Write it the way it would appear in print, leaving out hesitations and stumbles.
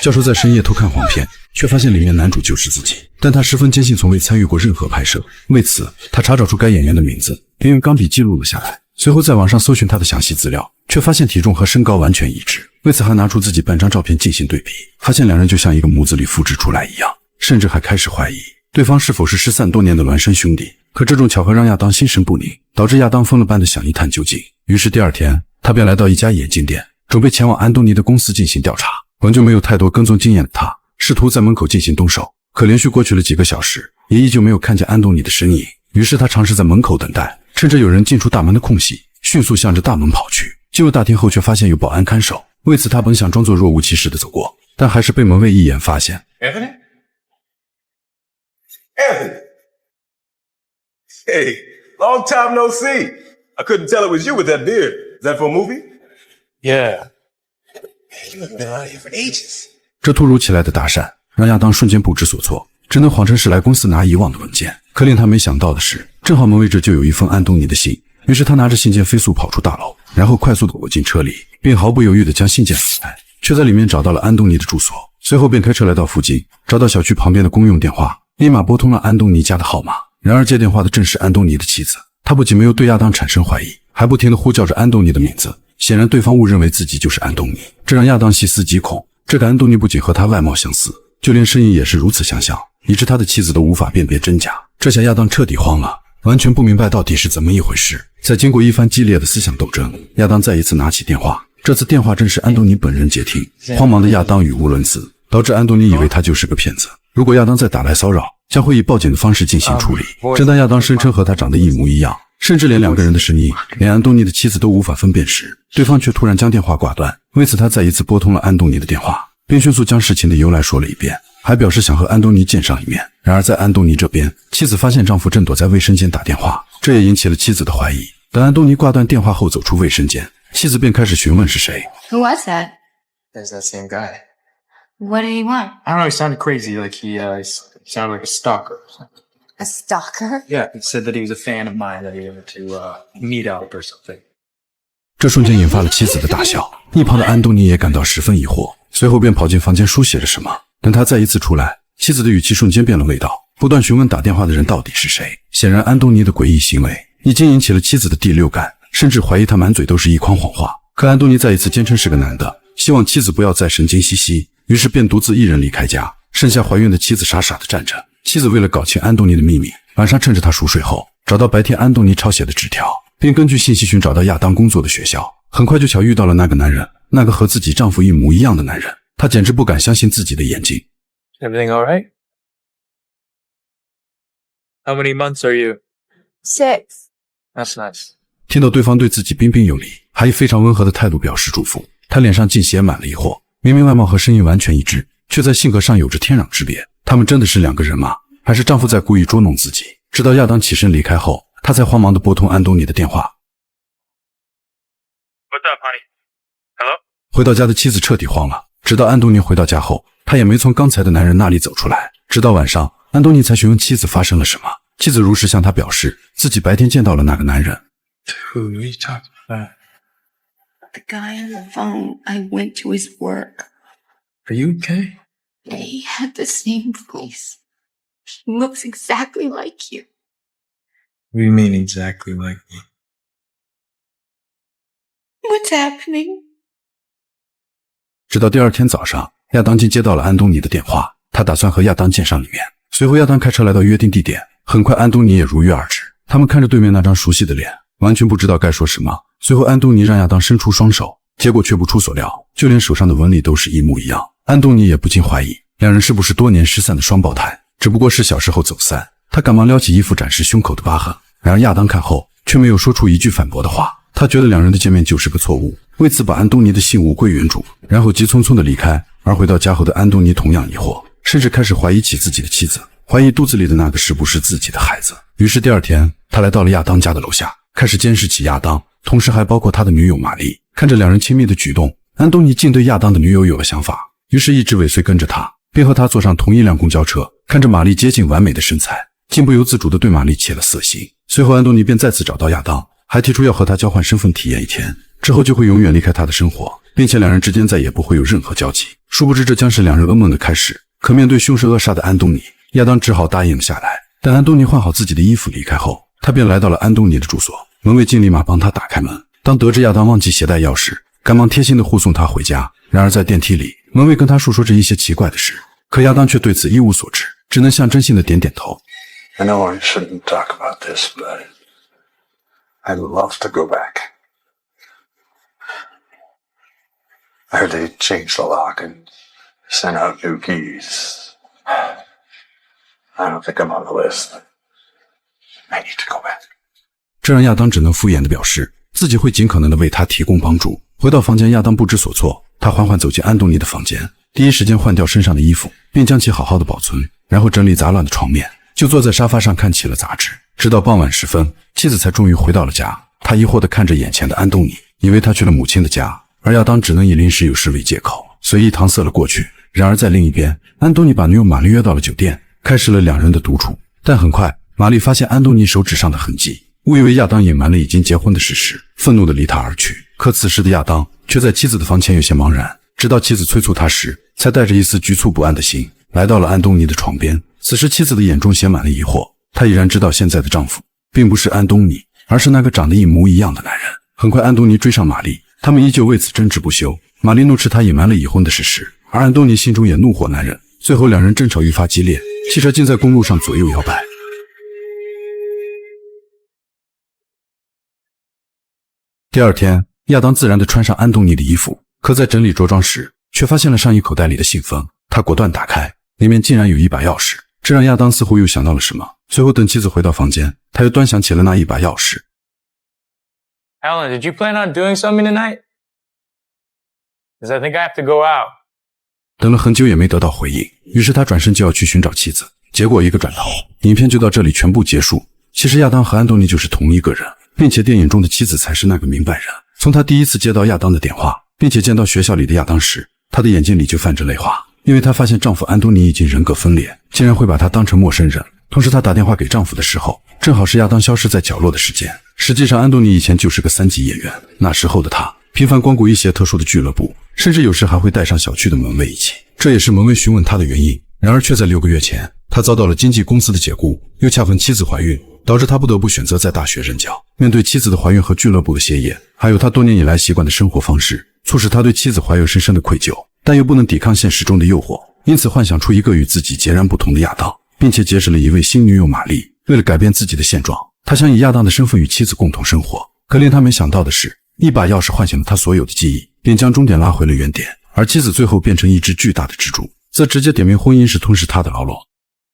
教授在深夜偷看黄片，却发现里面男主就是自己，但他十分坚信从未参与过任何拍摄。为此，他查找出该演员的名字，并用钢笔记录了下来。随后在网上搜寻他的详细资料，却发现体重和身高完全一致。为此还拿出自己半张照片进行对比，发现两人就像一个模子里复制出来一样，甚至还开始怀疑对方是否是失散多年的孪生兄弟。可这种巧合让亚当心神不宁，导致亚当疯了般的想一探究竟。于是第二天，他便来到一家眼镜店，准备前往安东尼的公司进行调查。完全没有太多跟踪经验的他，试图在门口进行动手，可连续过去了几个小时，也依旧没有看见安东尼的身影。于是他尝试在门口等待，趁着有人进出大门的空隙，迅速向着大门跑去。进入大厅后，却发现有保安看守。为此他本想装作若无其事地走过，但还是被门卫一眼发现。Anthony? Hey, long time no see. I couldn't tell it was you with that beard. Is that for a movie? Yeah. You haven't been out here for ages. 这突如其来的搭讪让亚当瞬间不知所措，只能谎称是来公司拿遗忘的文件。可令他没想到的是，正好门卫这就有一封安东尼的信。于是他拿着信件飞速跑出大楼，然后快速地躲进车里，并毫不犹豫地将信件打开，却在里面找到了安东尼的住所。随后便开车来到附近，找到小区旁边的公用电话，立马拨通了安东尼家的号码。然而接电话的正是安东尼的妻子，他不仅没有对亚当产生怀疑，还不停地呼叫着安东尼的名字。显然对方误认为自己就是安东尼，这让亚当细思极恐。这个安东尼不仅和他外貌相似，就连声音也是如此相像，以致他的妻子都无法辨别真假。这下亚当彻底慌了，完全不明白到底是怎么一回事。在经过一番激烈的思想斗争，亚当再一次拿起电话，这次电话正是安东尼本人接听。慌忙的亚当语无伦次，导致安东尼以为他就是个骗子。如果亚当再打来骚扰，将会以报警的方式进行处理。正当亚当声称和他长得一模一样，甚至连两个人的声音，连安东尼的妻子都无法分辨时，对方却突然将电话挂断。为此他再一次拨通了安东尼的电话，并迅速将事情的由来说了一遍，还表示想和安东尼见上一面。然而在安东尼这边，妻子发现丈夫正躲在卫生间打电话，这也引起了妻子的怀疑。等安东尼挂断电话后走出卫生间，妻子便开始询问是谁。 Who was that? There's that same guy. What did he want? I don't know, he sounded crazy, like he sounded like a stalker or something. A stalker? Yeah, he said that he was a fan of mine, that he wanted to meet up or something. 这瞬间引发了妻子的大笑，一旁的安东尼也感到十分疑惑，随后便跑进房间书写着什么。等他再一次出来，妻子的语气瞬间变了味道，不断询问打电话的人到底是谁。显然安东尼的诡异行为已经引起了妻子的第六感，甚至怀疑他满嘴都是一筐谎话。可安东尼再一次坚称是个男的，希望妻子不要再神经兮兮，于是便独自一人离开家，剩下怀孕的妻子傻傻地站着。妻子为了搞清安东尼的秘密，晚上趁着他熟睡后，找到白天安东尼抄写的纸条，并根据信息寻找到亚当工作的学校。很快就巧遇到了那个男人，那个和自己丈夫一模一样的男人。她简直不敢相信自己的眼睛。 Everything all right? How many months are you? 6. That's nice. 听到对方对自己彬彬有礼，还以非常温和的态度表示祝福，她脸上竟写满了疑惑。明明外貌和声音完全一致，却在性格上有着天壤之别。他们真的是两个人吗？还是丈夫在故意捉弄自己？直到亚当起身离开后，她才慌忙地拨通安东尼的电话。 What's up, honey? Hello? 回到家的妻子彻底慌了。直到安东尼回到家后，他也没从刚才的男人那里走出来。直到晚上，安东尼才询问妻子发生了什么。妻子如实向他表示，自己白天见到了那个男人。 Who are you talking about? The guy on the phone. I went to his work. Are you okay? He had the same voice. He looks exactly like you. What do you mean exactly like me? What's happening? 直到第二天早上，亚当竟接到了安东尼的电话，他打算和亚当见上一面。随后亚当开车来到约定地点，很快安东尼也如约而至。他们看着对面那张熟悉的脸，完全不知道该说什么。随后安东尼让亚当伸出双手，结果却不出所料，就连手上的纹理都是一模一样。安东尼也不禁怀疑，两人是不是多年失散的双胞胎，只不过是小时候走散。他赶忙撩起衣服展示胸口的疤痕，然而亚当看后却没有说出一句反驳的话。他觉得两人的见面就是个错误，为此把安东尼的信物归原主，然后急匆匆地离开。而回到家后的安东尼同样疑惑，甚至开始怀疑起自己的妻子，怀疑肚子里的那个是不是自己的孩子。于是第二天，他来到了亚当家的楼下，开始监视起亚当，同时还包括他的女友玛丽。看着两人亲密的举动，安东尼竟对亚当的女友有了想法，于是一直尾随跟着他，并和他坐上同一辆公交车。看着玛丽接近完美的身材，竟不由自主地对玛丽起了色心。随后安东尼便再次找到亚当，还提出要和他交换身份体验一天，之后就会永远离开他的生活。并且两人之间再也不会有任何交集。殊不知这将是两人噩梦的开始。可面对凶神恶煞的安东尼，亚当只好答应了下来。但安东尼换好自己的衣服离开后，他便来到了安东尼的住所。门卫经立马帮他打开门。当得知亚当忘记携带钥匙，赶忙贴心地护送他回家。然而在电梯里，门卫跟他述说着一些奇怪的事，可亚当却对此一无所知，只能象征性地点点头。I know I shouldn't talk about this, but I'd love to go back. I heard they changed the lock and sent out new keys. I don't think I'm on the list. I need to go back. 这让亚当只能敷衍地表示自己会尽可能地为他提供帮助。回到房间，亚当不知所措，他缓缓走进安东尼的房间，第一时间换掉身上的衣服，并将其好好的保存，然后整理杂乱的床面，就坐在沙发上看起了杂志。直到傍晚时分，妻子才终于回到了家。他疑惑地看着眼前的安东尼，以为他去了母亲的家，而亚当只能以临时有事为借口，随意搪塞了过去。然而在另一边，安东尼把女友玛丽约到了酒店，开始了两人的独处。但很快，玛丽发现安东尼手指上的痕迹，误以为亚当隐瞒了已经结婚的事实，愤怒地离他而去。可此时的亚当却在妻子的房前有些茫然，直到妻子催促他时，才带着一丝局促不安的心来到了安东尼的床边。此时妻子的眼中写满了疑惑，她已然知道现在的丈夫并不是安东尼，而是那个长得一模一样的男人。很快安东尼追上玛丽，他们依旧为此争执不休。玛丽怒斥他隐瞒了已婚的事实，而安东尼心中也怒火难忍。最后两人争吵愈发激烈，汽车竟在公路上左右摇摆。第二天，亚当自然地穿上安东尼的衣服，可在整理着装时，却发现了上衣口袋里的信封。他果断打开，里面竟然有一把钥匙，这让亚当似乎又想到了什么。随后等妻子回到房间，他又端详起了那一把钥匙。Alan, did you plan on doing something tonight? Because I think I have to go out. 等了很久也没得到回应，于是他转身就要去寻找妻子，结果一个转头，影片就到这里全部结束。其实亚当和安东尼就是同一个人，并且电影中的妻子才是那个明白人。从他第一次接到亚当的电话，并且见到学校里的亚当时，他的眼睛里就泛着泪花，因为她发现丈夫安东尼已经人格分裂，竟然会把她当成陌生人。同时她打电话给丈夫的时候，正好是亚当消失在角落的时间。实际上安东尼以前就是个3级演员，那时候的他频繁光顾一些特殊的俱乐部，甚至有时还会带上小区的门卫一起，这也是门卫询问他的原因。然而却在6个月前，他遭到了经纪公司的解雇，又恰逢妻子怀孕，导致他不得不选择在大学任教。面对妻子的怀孕和俱乐部的歇业，还有他多年以来习惯的生活方式，促使他对妻子怀有深深的愧疚，但又不能抵抗现实中的诱惑，因此幻想出一个与自己截然不同的亚当，并且结识了一位新女友玛丽。为了改变自己的现状，他想以亚当的身份与妻子共同生活。可令他没想到的是，一把钥匙唤醒了他所有的记忆，并将终点拉回了原点，而妻子最后变成一只巨大的蜘蛛，则直接点明婚姻是吞噬他的牢笼。